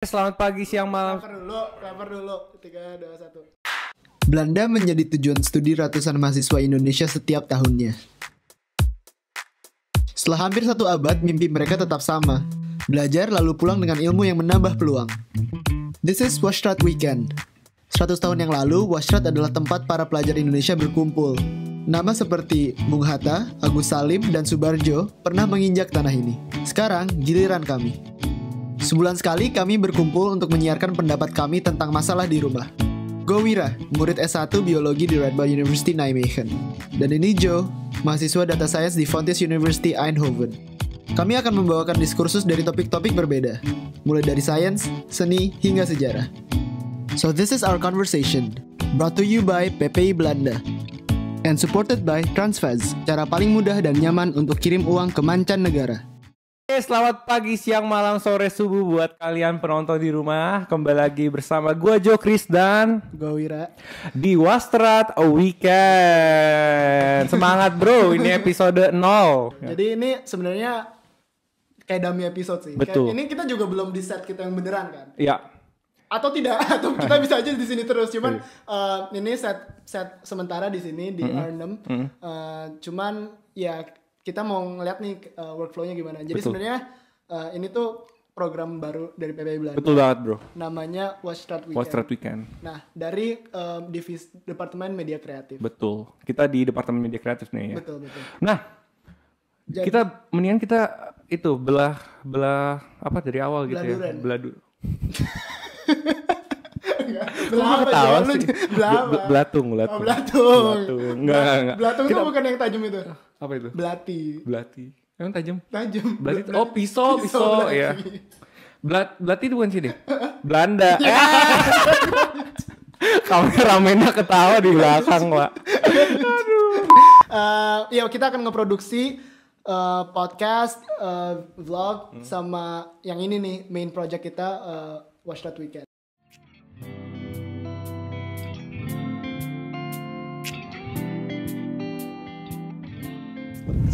Selamat pagi, siang, malam. Cover dulu. 3, 2, 1. Belanda menjadi tujuan studi ratusan mahasiswa Indonesia setiap tahunnya. Setelah hampir 1 abad, mimpi mereka tetap sama. Belajar lalu pulang dengan ilmu yang menambah peluang. This is Washrat Weekend. 100 tahun yang lalu, Washrat adalah tempat para pelajar Indonesia berkumpul. Nama seperti Bung Hatta, Agus Salim, dan Subarjo pernah menginjak tanah ini. Sekarang, giliran kami. Sebulan sekali kami berkumpul untuk menyiarkan pendapat kami tentang masalah di rumah. Gue Wira, murid S1 Biologi di Radboud University Nijmegen. Dan ini Joe, mahasiswa Data Science di Fontys University Eindhoven. Kami akan membawakan diskursus dari topik-topik berbeda, mulai dari sains, seni, hingga sejarah. So this is our conversation, brought to you by PPI Belanda. And supported by Transfaz, cara paling mudah dan nyaman untuk kirim uang ke mancanegara. Selamat pagi, siang, malam, sore, subuh buat kalian penonton di rumah. Kembali lagi bersama gue Joe, Chris, dan Gue Wira. di Washrat Weekend. Semangat bro, ini episode 0. Jadi ini sebenarnya kayak dummy episode sih. Betul. Kayak ini kita juga belum di set kita yang beneran kan? Ya, Atau tidak? Atau kita bisa aja di sini terus. Cuman ini set sementara di sini di R6. Cuman ya kita mau ngeliat nih workflow-nya gimana. Jadi sebenarnya ini tuh program baru dari PPI Belanda. betul banget bro. Namanya Washrat Weekend. Washrat Weekend. Nah, dari Departemen Media Kreatif. Betul. Kita di Departemen Media Kreatif nih ya. Betul. Nah, mendingan kita itu belah apa dari awal gitu ya. Beladuran. Ketawa sih. Belatung. Belatung. Enggak. Belatung itu bukan yang tajam itu. Apa itu? Belati. Emang tajam? Tajam. Belati. Oh, pisau belati. ya. Belati itu bukan sini. Belanda. Kameramennya ketawa di belakang, Pak. Ya kita akan ngeproduksi podcast, vlog sama yang ini nih main project kita Washrat Weekend.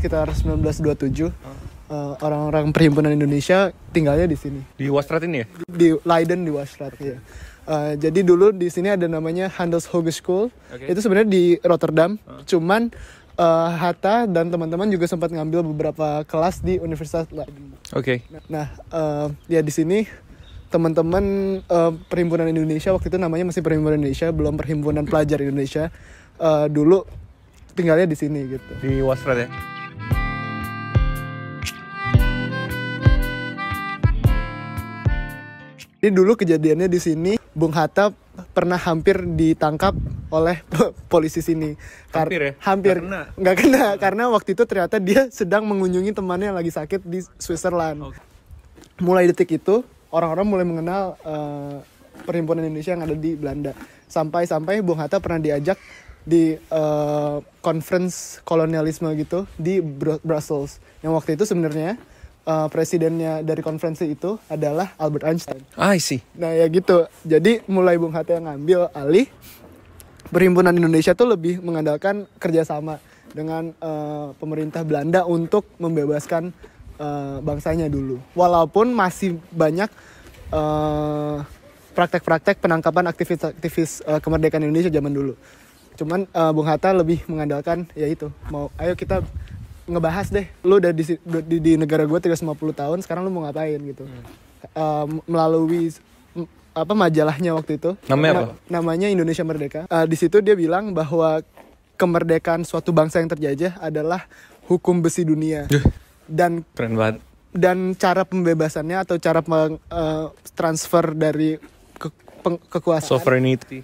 Sekitar 1927 orang-orang perhimpunan Indonesia tinggalnya di sini. Di Washrat ini ya? Di Leiden di Washrat ya. Jadi dulu di sini ada namanya Handelshogeschool. Okay. Itu sebenarnya di Rotterdam. Cuman Hatta dan teman-teman juga sempat ngambil beberapa kelas di Universitas Leiden. Oke. Nah, ya di sini teman-teman perhimpunan Indonesia waktu itu namanya masih perhimpunan Indonesia, belum perhimpunan pelajar Indonesia. Dulu tinggalnya di sini gitu. Di Washrat ya? Jadi dulu kejadiannya di sini, Bung Hatta pernah hampir ditangkap oleh polisi sini. Hampir ya? Hampir. Nggak Nggak kena karena waktu itu ternyata dia sedang mengunjungi temannya yang lagi sakit di Switzerland. Okay. Mulai detik itu orang-orang mulai mengenal perhimpunan Indonesia yang ada di Belanda. Sampai Bung Hatta pernah diajak di conference kolonialisme gitu di Brussels. Yang waktu itu sebenarnya presidennya dari konferensi itu adalah Albert Einstein. I see. Nah ya gitu. Jadi mulai Bung Hatta yang ngambil alih, perhimpunan Indonesia tuh lebih mengandalkan kerjasama dengan pemerintah Belanda untuk membebaskan bangsanya dulu. Walaupun masih banyak praktek-praktek penangkapan aktivis kemerdekaan Indonesia zaman dulu. Cuman Bung Hatta lebih mengandalkan ya itu. Ayo kita ngebahas deh, lu udah di negara gue 350 tahun, sekarang lu mau ngapain gitu. Melalui majalahnya waktu itu. Namanya apa? Namanya Indonesia Merdeka. Di situ dia bilang bahwa kemerdekaan suatu bangsa yang terjajah adalah hukum besi dunia. Dan Keren banget. Dan cara pembebasannya atau cara transfer dari kekuasaan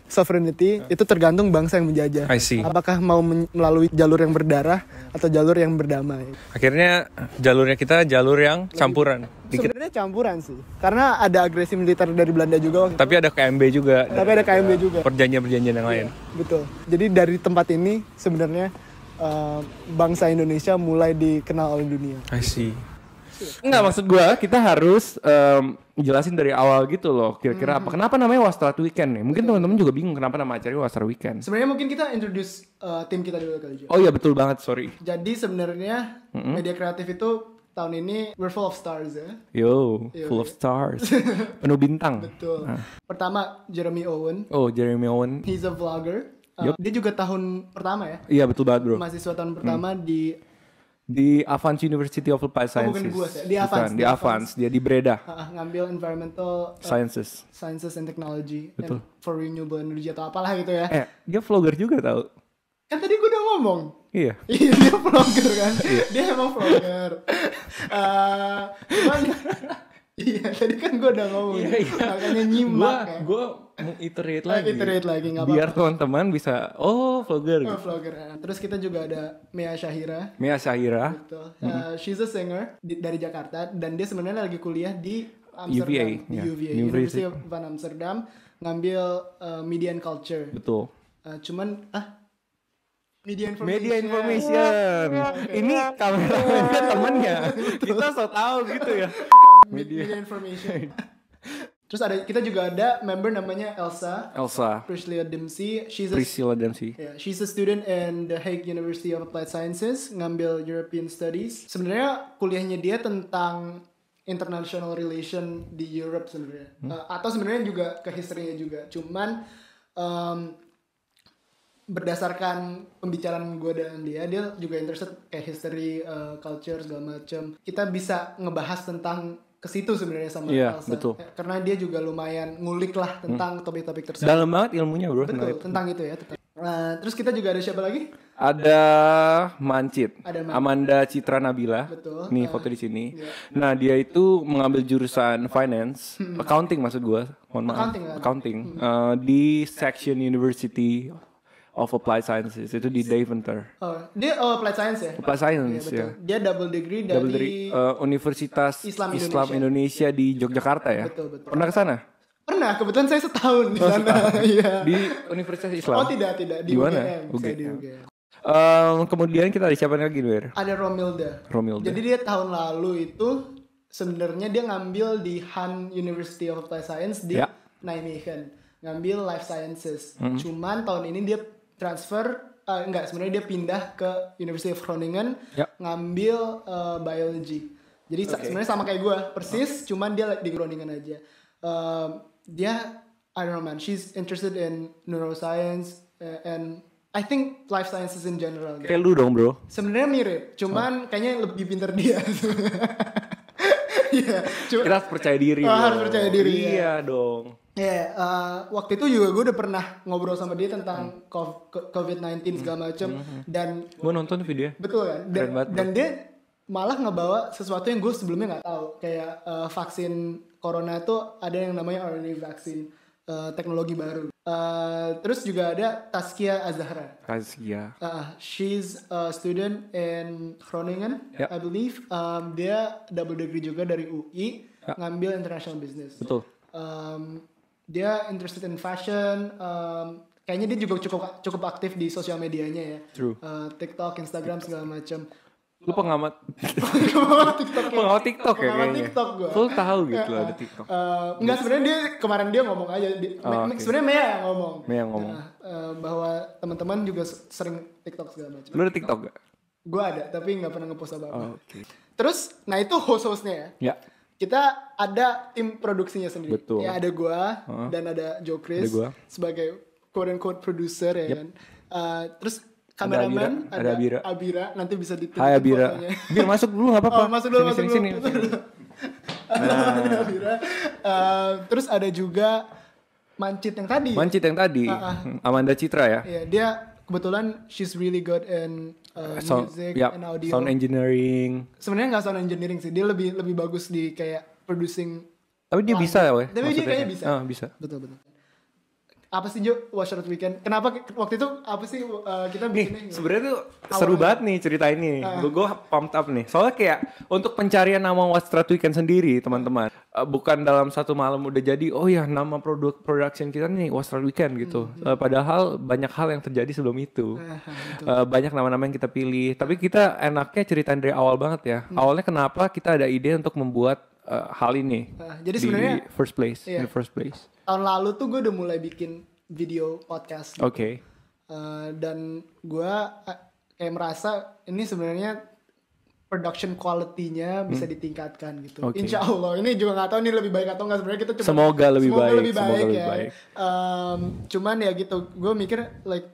sovereignty itu tergantung bangsa yang menjajah. I see. Apakah mau melalui jalur yang berdarah atau jalur yang berdamai? Akhirnya jalurnya kita jalur yang campuran. Sebenarnya campuran sih, karena ada agresi militer dari Belanda juga waktu Tapi ada KMB juga. Tapi ada KMB juga. Perjanjian-perjanjian yang lain. Betul. Jadi dari tempat ini sebenarnya bangsa Indonesia mulai dikenal oleh dunia. I see. Enggak, maksud gue kita harus jelasin dari awal gitu loh. Kira-kira apa? Kenapa namanya Washrat Weekend nih? Mungkin teman-teman juga bingung kenapa nama acaranya Washrat Weekend. Sebenarnya mungkin kita introduce tim kita dulu kali juga. Oh iya betul banget, sorry. Jadi sebenarnya media kreatif itu tahun ini we're full of stars ya. Yo, Yo, full of stars. Penuh bintang. Betul. Pertama Jeremy Owen. Oh, Jeremy Owen. He's a vlogger. Yup. Dia juga tahun pertama ya. Iya, betul banget, bro. Mahasiswa tahun pertama Di Avans University of Applied bukan Sciences. gua sih. Di Avans. Bukan, di Avans. Dia di Breda. Ngambil environmental Sciences. sciences and technology Betul. and for renewable energy atau apalah gitu ya. Dia vlogger juga tau. Kan tadi gue udah ngomong. Iya. Iya, dia vlogger kan. Dia emang vlogger. Cuman iya, tadi kan gue udah ngomong. Makanya nyimak ya. Gue mau iterate lagi. Iterate lagi, nggak Biar apa-apa. teman-teman bisa, vlogger. Oh, vlogger. Terus kita juga ada Mia Syahira. Mia Syahira. Betul. She's a singer dari Jakarta dan dia sebenarnya lagi kuliah di Amsterdam, UVA, di ya. UVA, University University of Van Amsterdam, ngambil Media and Culture. Betul. Cuman Media Information. Media Information. Ini kameramennya temennya. Kita so tahu gitu ya. Media Information. Terus kita juga ada member namanya Elsa Priscilla Dempsey. Priscilla Dempsey. She's a student in the Hague University of Applied Sciences, ngambil European Studies. Sebenarnya kuliahnya dia tentang international relation di Europe sebenarnya. Atau sebenarnya juga ke history-nya juga. Cuman berdasarkan pembicaraan gue dan dia juga interested kayak history, culture segala macam. Kita bisa ngebahas tentang ke situ sebenarnya sama Elsa. Betul. Karena dia juga lumayan ngulik lah tentang topik-topik tersebut. Dalam banget ilmunya, bro. Betul, tentang itu ya. Terus kita juga ada siapa lagi? Ada Mancit. Ada Amanda Citra Nabila. Betul. Nih foto di sini. Nah, dia itu mengambil jurusan finance, accounting maksud gue. Mohon maaf. Accounting. Di Section University of Applied Sciences itu di Deventer. Dia Applied Science ya? Applied Science ya. Dia double degree dari Universitas Islam Indonesia di Yogyakarta ya. Betul. Pernah ke sana? Pernah, kebetulan saya setahun di sana. Iya. Di Universitas Islam. Tidak. Di mana? UGM. Saya di UGM. Kemudian kita ada siapa lagi, Nur? Ada Romilda. Jadi dia tahun lalu itu sebenarnya dia ngambil di Han University of Applied Science di Nijmegen, ngambil Life Sciences. Cuman tahun ini dia transfer, sebenarnya dia pindah ke University of Groningen, ngambil Biology. Jadi sebenarnya sama kayak gue, persis, cuman dia di Groningen aja. Dia, I don't know man, she's interested in neuroscience and I think life sciences in general. Kayak lu dong, bro. Sebenarnya mirip, cuman kayaknya lebih pintar dia. Kita harus percaya diri. Harus percaya diri. Iya dong. Waktu itu juga gue udah pernah ngobrol sama dia tentang COVID-19 segala macam dan gue nonton video. Betul kan? Dan dia malah ngebawa sesuatu yang gue sebelumnya nggak tahu, kayak vaksin corona itu ada yang namanya RNA vaksin, teknologi baru. Terus juga ada Taskia Azahra. She's a student in Groningen, I believe. Dia double degree juga dari UI, ngambil international business. Betul. Dia interested in fashion. Kayaknya dia juga cukup aktif di sosial medianya ya. True. TikTok, Instagram segala macam. Lu pengamat TikTok pengamat TikTok ya kayaknya. TikTok gue. Lu tahu gitu ada TikTok. Enggak, sebenarnya dia kemarin dia ngomong aja. Sebenarnya Mea yang ngomong. Bahwa teman-teman juga sering TikTok segala macam. Lu ada TikTok gak? Gue ada, tapi nggak pernah ngepost apa-apa. Terus, nah itu host-hostnya ya. Kita ada tim produksinya sendiri. Betul. Ya ada gue dan ada Joe Chris sebagai quote-unquote producer ya kan. Terus kameramen ada Abira, nanti bisa ditulis fotonya. Bir masuk dulu nggak apa-apa. Masuk dulu. Sini. Abira. Terus ada juga Mancit yang tadi. Amanda Citra ya. Iya, dia kebetulan she's really good in music and audio. Sound engineering. Sebenarnya nggak sound engineering sih, dia lebih bagus di kayak producing. Tapi dia bisa ya, weh. Tapi dia kayaknya bisa. Bisa. Betul. Apa sih Jo, Watch Out Weekend? Kenapa waktu itu apa sih kita bikinnya? Sebenarnya tuh seru banget nih cerita ini. Gue pumped up nih. Soalnya kayak untuk pencarian nama Watch Out Weekend sendiri, teman-teman. Bukan dalam satu malam udah jadi, oh ya nama production kita nih Watch Out Weekend gitu. Padahal banyak hal yang terjadi sebelum itu. Banyak nama-nama yang kita pilih. Tapi kita enaknya ceritain dari awal banget ya. Awalnya kenapa kita ada ide untuk membuat hal ini. Jadi sebenarnya in the first place. Tahun lalu tuh gue udah mulai bikin video podcast. Oke. Dan gue kayak merasa ini sebenarnya production quality-nya bisa ditingkatkan gitu. Oke. Insya Allah. Ini juga nggak tahu nih lebih baik atau nggak, sebenarnya kita cuma Semoga lebih baik, lebih semoga baik lebih ya. baik. Cuman ya gitu, gue mikir like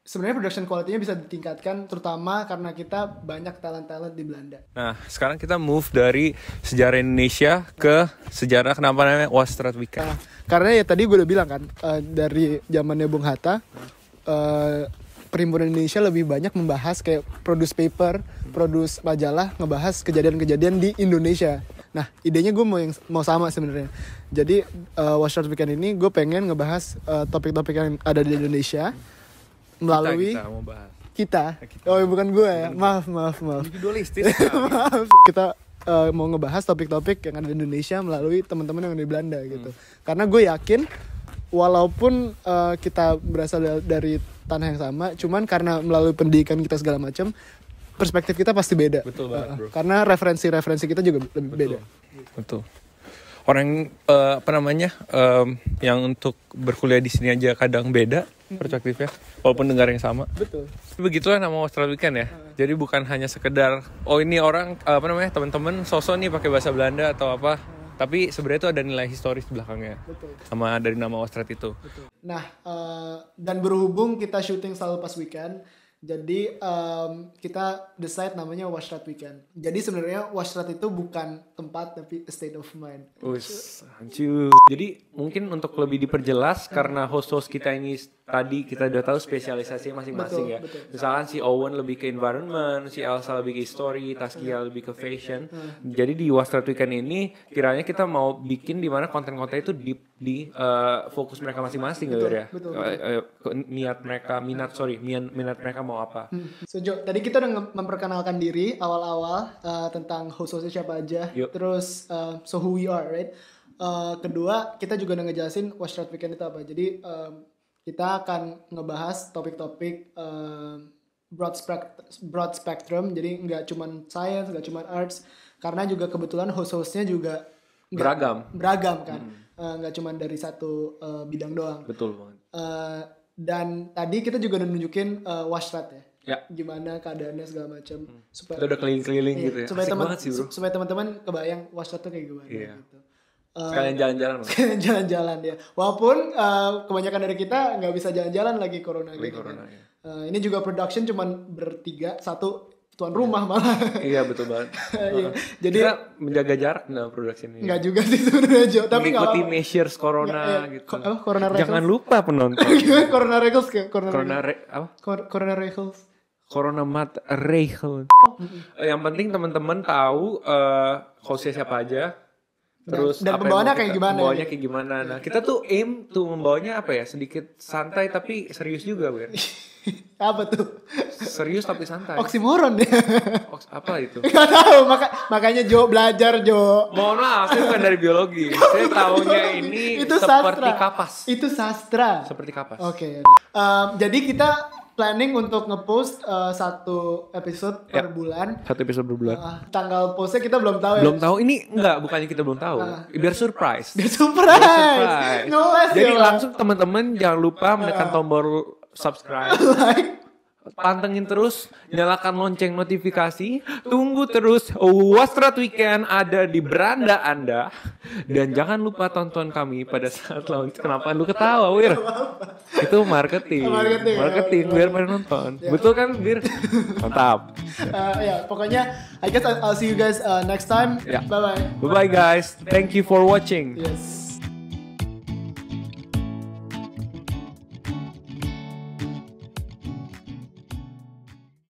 sebenarnya production quality-nya bisa ditingkatkan terutama karena kita banyak talent-talent di Belanda. Nah, sekarang kita move dari sejarah Indonesia ke sejarah kenapa namanya Wastrat Weekend. Nah, karena ya tadi gue udah bilang kan dari zamannya Bung Hatta Perhimpunan Indonesia lebih banyak membahas kayak produce paper, produce majalah, ngebahas kejadian-kejadian di Indonesia. Nah, idenya gue mau sama sebenarnya. Jadi Wastrat Weekend ini gue pengen ngebahas topik-topik yang ada di Indonesia melalui kita mau bahas. kita. Oh, bukan gue ya. Maaf. Individualistis. Maaf. Kita mau ngebahas topik-topik yang ada di Indonesia melalui teman-teman yang ada di Belanda gitu. Karena gue yakin walaupun kita berasal dari tanah yang sama, cuman karena melalui pendidikan kita segala macam, perspektif kita pasti beda. Betul banget, bro. Karena referensi kita juga lebih beda. Betul. Orang yang untuk berkuliah di sini aja kadang beda perspektifnya, walaupun negara yang sama. Betul. Begitulah nama Wastrat Weekend ya. Jadi bukan hanya sekedar ini orang teman-teman sosok nih pakai bahasa Belanda atau apa. Tapi sebenarnya itu ada nilai historis di belakangnya. Betul. Sama dari nama Wastrat itu. Betul. Nah, dan berhubung kita syuting selalu pas weekend, jadi kita decide namanya Wastrat Weekend. Jadi sebenarnya Wastrat itu bukan tempat tapi a state of mind. Jadi mungkin untuk lebih diperjelas karena host-host kita ini tadi kita udah tahu spesialisasinya masing-masing ya. Betul. Misalkan si Owen lebih ke environment, si Elsa lebih ke history, Taskia lebih ke fashion. Jadi di Wastrat Weekend ini kiranya kita mau bikin di mana konten-konten itu di fokus mereka masing-masing gitu ya. Betul. Minat mereka mau apa. So Jo, tadi kita udah memperkenalkan diri awal-awal tentang host-hostnya siapa aja. Yuk. Terus so who we are, right? Kedua, kita juga udah ngejelasin Wastrat Weekend itu apa. Jadi kita akan ngebahas topik-topik broad spectrum. Jadi nggak cuman science, nggak cuman arts. Karena juga kebetulan host-hostnya juga beragam kan. Nggak cuman dari satu bidang doang. Betul banget. Dan tadi kita juga udah nunjukin Wastrat ya. Ya. Gimana keadaannya segala macam supaya Kita udah keliling-keliling gitu ya. supaya Asik banget sih, bro. supaya teman-teman kebayang Wastrat tuh kayak gimana gitu. Sekalian jalan-jalan. Bro. Jalan-jalan ya. Walaupun kebanyakan dari kita nggak bisa jalan-jalan lagi corona gitu. Corona, Kan. ya. Ini juga production cuman bertiga, satu tuan rumah malah. Iya betul banget. Iya. Jadi kita menjaga jarak dalam produksi ini. nggak juga sih sebenarnya Jo, tapi nggak mengikuti apa-apa. measures corona gitu. Corona Jangan lupa penonton. Corona Regals kayak Corona Regals. Corona mat regel. Yang penting teman-teman tahu hostnya siapa aja. Terus dan apa pembawanya yang kayak gimana? Pembawanya kayak gimana. Nah, kita tuh aim tuh membawanya apa ya? Sedikit santai tapi serius juga, Ber. Apa tuh? Serius tapi santai. Oksimoron ya. Apa itu? Gak tahu, makanya Jo belajar Jo. Mohon maaf, saya bukan dari biologi. Saya taunya ini Itu seperti sastra. kapas. Itu sastra. Seperti kapas. Oke. Jadi kita planning untuk ngepost satu episode per bulan. Satu episode per bulan. Tanggal postnya kita belum tahu ya. Belum tahu ini bukannya kita belum tahu. Biar surprise. Biar surprise. Ngeles Jadi ya, langsung teman-teman jangan lupa menekan tombol subscribe. like. Pantengin terus, nyalakan lonceng notifikasi, tunggu terus Wastrat Weekend ada di beranda Anda. Dan jangan lupa tonton kami pada saat launch. Kenapa lu ketawa, Wir? Itu marketing biar pada nonton. Betul kan, Wir? Mantap. Ya, pokoknya I guess I'll see you guys next time. Ya. Bye bye. Bye bye guys. Thank you for watching. Yes.